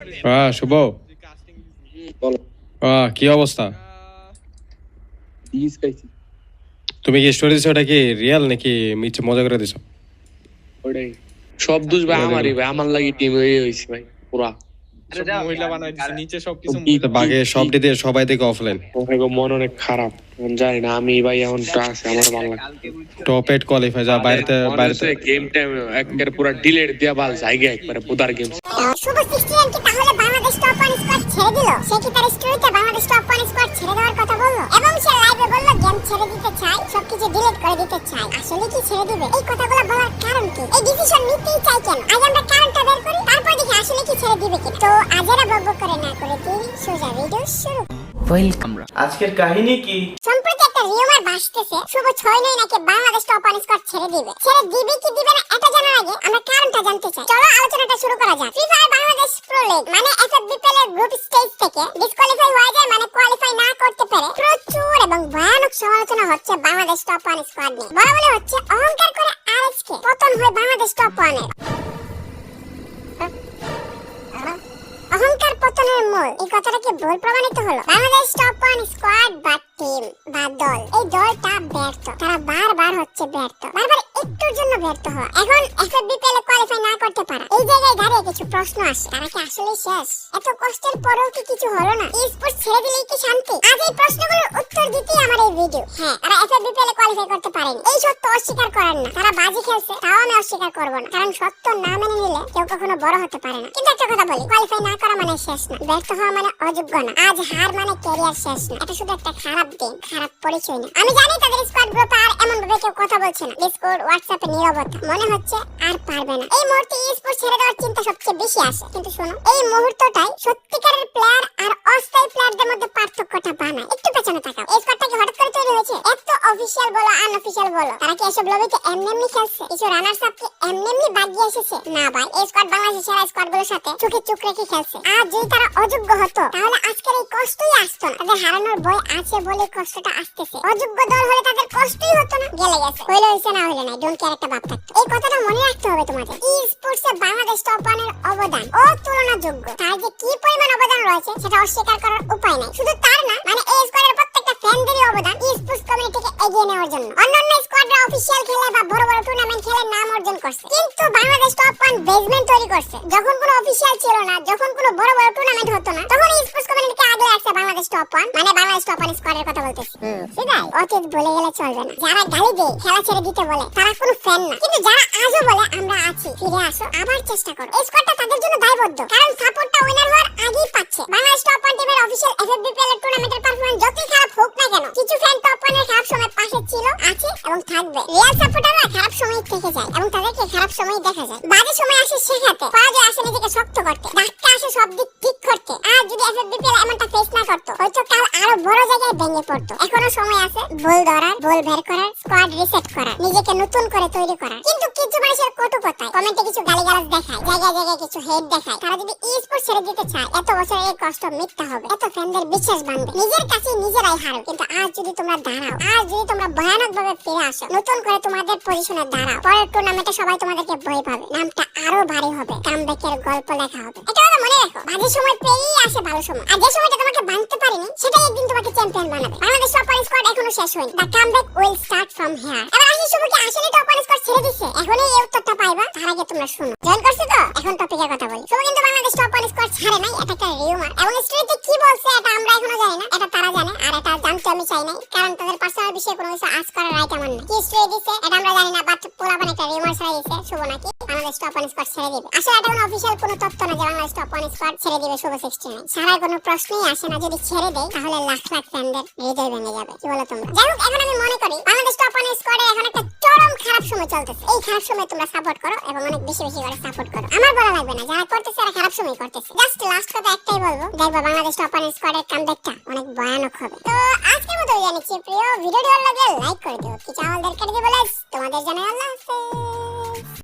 শুভ, বলো। কি অবস্থা? ডিস খাইছি। তুমি কি স্টোরি দিছো, ওটা কি রিয়েল নাকি মিছে মজা করে দিছো? ওটাই সব দোষ ভাই আমারই, ভাই আমার লাগি টিম হয়েছে ভাই পুরা। মহিলা বানাই দিছে, নিচে সবকিছু বাগে সব দিয়ে সবাই দেখে অফলাইন। মন অনেক খারাপ, জানি না আমি ভাই এখন আছে আমার ভালো লাগে। টপ 8 কোয়ালিফাই যা বাইরেতে গেম টাইম একবার পুরো ডিলিট দিয়া বাল জায়গা একবারে বুদার গেম। শুভ 69 কি তাহলে বাংলাদেশ টপ 1 স্কোয়াড ছেড়ে দিল? সে কি তার স্টোরিতে বাংলাদেশ টপ 1 স্কোয়াড ছেড়ে দেওয়ার কথা বলল এবং সে লাইভে বলল গেম ছেড়ে দিতে চাই, সবকিছু ডিলিট করে দিতে চাই। আসলে কি ছেড়ে দিবে? এই কথাগুলো বলার কারণ কি? এই ডিসিশন নিতেই চাই কেন? আজ আমরা কারণটা বের করি, তারপর দেখি আসলে কি ছেড়ে দিবে কি। তো আজেরা বকবক করে না করে দিই সোজা ভিডিও শুরু। ওয়েলকাম। আজকের কাহিনী কি? সম্প্রতি একটা রিউমার ভাসতেছে শুভ 69 নাকি বাংলাদেশ টপ 1 স্কোয়াড ছেড়ে দিবে। ছেড়ে দিবে কি দিবে না এটা জানার আগে আমরা কারণটা জানতে চাই। চলো আলোচনাটা শুরু করা যাক। Free fire Bangladesh pro league মানে এফএফবিপিএল এর গ্রুপ স্টেজ থেকে ডিসকোয়ালিফাই হয়ে যায়, মানে কোয়ালিফাই না করতে পেরে প্রচুর এবং ভয়ানক সমালোচনা হচ্ছে বাংলাদেশ টপ 1 স্কোয়াড নিয়ে। বলা বলে হচ্ছে অহংকার করে আরএসকে পতন হয় বাংলাদেশ টপ 1 এর। অহংকার পতনের মূল, এই কথাটা কি ভুল প্রমাণিত হলো? বাংলাদেশ টপ 1 স্কোয়াড বা টিম বা দল, এই দলটা ব্যর্থ। তারা বারবার হচ্ছে ব্যর্থ, বারবার একটুর জন্য ব্যর্থ হওয়া। এখন এফএফবিপিএল এ কোয়ালিফাই না করতে পারা, এই জায়গায় দাঁড়িয়ে কিছু প্রশ্ন আসে। তারা কি আসলে শেষ? এত কষ্টের পরেও কি কিছু হলো না? ই স্পোর্টস ছেড়ে দিলেই কি শান্তি? আজ এই প্রশ্নগুলোর উত্তর দিতেই আমার এই ভিডিও। হ্যাঁ, তারা এফএফবিপিএল এ কোয়ালিফাই করতে পারেনি, এই সত্য অস্বীকার করার না। তারা বাজি খেলছে, তাও আমি অস্বীকার করব না, কারণ সত্য না মেনে নিলে কেউ কখনো বড় হতে পারে না। কিন্তু একটা কথা বলি, কোয়ালিফাই না করা মানে শেষ না, ব্যর্থ হওয়া মানে অযোগ্য না, আজ হার মানে ক্যারিয়ার শেষ না। এটা শুধু একটা খারাপ দিন, খারাপ পরিচয় না। আমি জানি তাদের স্কোয়াড গ্রুপে আর এমন ভাবে কেউ কথা বলছে না, ডিসকর্ড হোয়াটসঅ্যাপে নীরবতা, মনে হচ্ছে আর পারবে না। এই মুহূর্তে ই স্পোর্টস ছেড়ে দেওয়ার চিন্তা সবচেয়ে বেশি আসে। কিন্তু শোনো, এই মুহূর্তটাই সত্যিকারের প্লেয়ার আর অস্থায়ী প্লেয়ারদের মধ্যে পার্থক্যটা বানায়। একটু পেছনে তাকাও, এই স্কোয়াডটা কি হঠাৎ করে তৈরি হয়েছে? এত অফিশিয়াল বলো আনঅফিশিয়াল বলো, তারা কি এসব লবিতে এমনি খেলছে? কিছু রানার্স আপ কি এমনি বাগিয়ে এসেছে? না ভাই, এই স্কোয়াড বাংলাদেশের সেরা স্কোয়াডগুলোর সাথে চোখে চোখ রেখে খেলছে। আর যদি তারা অযোগ্য হতো তাহলে আজকের এই কষ্টই আসতো না। তাদের হারানোর ভয় আছে বলে কষ্টটা আসতেছে। অযোগ্য দল হলে তাদের কষ্টই হতো না। গেলে গেছে, হইলে হইছে, না হইলে নাই, ডোন্ট কেয়ার একটা ভাব থাকতো। এই কথাটা মনে রাখতে হবে তোমাদের। ই স্পোর্টস এ বাংলাদেশ টপ 1 এর অবদান অতুলনাযোগ্য। তার যে কি পরিমাণ অবদান রয়েছে সেটা অস্বীকার করার উপায় নাই। শুধু তার না, মানে এই স্কোয়াডের প্রত্যেকটা ফ্যানদেরই অবদান ই স্পোর্টস কমিউনিটিকে এগিয়ে নেওয়ার জন্য। অন্যান্য স্কোয়াডরা অফিশিয়াল খেলে বা বড় বড় টুর্নামেন্ট খেলে নাম অর্জন করছে, কিন্তু বাংলাদেশ টপ 1 বেসমেন্ট তৈরি করছে। যখন কোনো অফিশিয়াল ছিল না, যখন কোনো বড় বড় টুর্নামেন্ট হতো না, তখন ই স্পোর্টস কমিউনিটিকে আগলে রাখছে বাংলাদেশ টপ 1, মানে বাংলাদেশ টপ 1 স্কোয়াডের কথা বলতেছি। সেটাই, অতীত বলে গেলে চলবে না। যারা গালি দেয়, খেলা ছেড়ে দিতে বলে, তারা কোনো ফ্যান না। কিন্তু যারা আজও বলে আমরা আছি, ফিরে আসো, আবার চেষ্টা করো, এই স্কোয়াডটা তাদের জন্য দায়বদ্ধ, কারণ সাপোর্টটা উইনার হওয়ার আগেই পাচ্ছে। বাংলাদেশ টপ 1 টিমের অফিশিয়াল এফএফবিপিএল এর টুর্নামেন্টের পারফরম্যান্স যতই খারাপ হোক না কেন, কিছু ফ্যান টপ 1 এর খারাপ সময় পাশে ছিল, আছে এবং থাকবে। রিয়াল সাপোর্টাররা খারাপ সময় থেকে যায় এবং তাদেরকে খারাপ সময় দেখা যায়। বাজে সময় আসে শেখাতে, পরাজয় আসে নিজেকে শক্ত করতে, ধাক্কা আসে সব দিক ঠিক করতে। আর যদি এফএফবিপিএল এমনটা ফেস না করতো, হয়তো কাল আরো বড় জায়গায় ভেঙে পড়তো। এখনো সময় আছে ভুল ধরার, ভুল বের করার, স্কোয়াড রিসেট করার, নিজেকে নতুন করে তৈরি করার। কিন্তু কিছু মানুষের কটু কথায়, কমেন্টে কিছু গালিগালাজ দেখায়, জায়গায় জায়গায় কিছু হেট দেখায়। তারা যদি ই স্পোর্টস ছেড়ে দিতে চায়, এত বছরের এই কষ্ট মিথ্যা হবে, এত ফ্যানদের বিশ্বাস ভাঙবে, নিজের কাছে নিজেরাই হারো। কিন্তু আজ যদি তোমরা দাঁড়াও, আজ যদি তোমরা ভয়ানক ভাবে ফিরে আসো, নতুন করে তোমাদের পজিশনে দাঁড়াও, পরের টুর্নামেন্টে সবাই তোমাদেরকে ভয় পাবে, নামটা আরো ভারী হবে, কামব্যাকের গল্প লেখা হবে। এটা কথা মনে রাখো, বাজে সময় পেরিয়ে আসে ভালো সময়, আর যে সময়টা তোমাকে ভাঙতে পারেনি সেটাই একদিন তোমাকে চ্যাম্পিয়ন বানাবে। বাংলাদেশ টপ 1 স্কোয়াড এখনো শেষ হয়নি, the comeback will start from here. এবার আসি, শুভ কি আসলে টপ 1 স্কোয়াড ছেড়ে দিছে? এখনই এই উত্তরটা পাইবা, তার আগে তোমরা শুনো। জয়েন করছো তো? এখন টপিকের কথা বলি। শুভ কিন্তু বাংলাদেশ টপ 1 স্কোয়াড ছাড়ে নাই, এটা একটা রিউমার, এবং স্টোরিতে কি বলছে এটা আমরা এখনো জানি না, এটা তারা জানে, আর এটা জানতে আমি চাই নাই, কারণ তাদের পার্সোনাল বিষয়ে কোনো কিছু আজ করার রাইট আমার না। কি স্টোরি দিছে এটা আমরা জানি না, বাট পোলাপান একটা রিউমার ছাড়া দিছে শুভ নাকি বাংলাদেশ টপ 1 স্কোয়াড ছেড়ে দিবে। আসলে এটা কোনো অফিশিয়াল কোনো তথ্য না যে বাংলাদেশ টপ 1 স্কোয়াড ছেড়ে দিবে শুভ 69। ছাড়ার কোনো প্রশ্নই আসে না। যদি ছেড়ে দেয় তাহলে লাখ লাখ ফ্যানদের হৃদয় ভেঙে যাবে। কি বলো তোমরা? যাই হোক, এখন আমি মনে করি বাংলাদেশ টপ 1 স্কোয়াডে এখন একটা চরম খারাপ সময় চলতেছে। এই খারাপ সময় তোমরা সাপোর্ট করো এবং অনেক বেশি বেশি করে সাপোর্ট করো। আমার বলা লাগবে না, যারা করতেছে তারা খারাপ সময় করতেছে। জাস্ট লাস্ট কথা একটাই বলবো, দেখবা বাংলাদেশ টপ 1 স্কোয়াডের কামব্যাকটা অনেক ভয়ানক হবে। তো আজকের মতো জানিছি প্রিয়, ভিডিওটি ভালো লাগলে লাইক করে দিও, কি চাওয়াল দরকার দিয়ে বলে তোমাদের জানাই। আল্লাহ হাফেজ।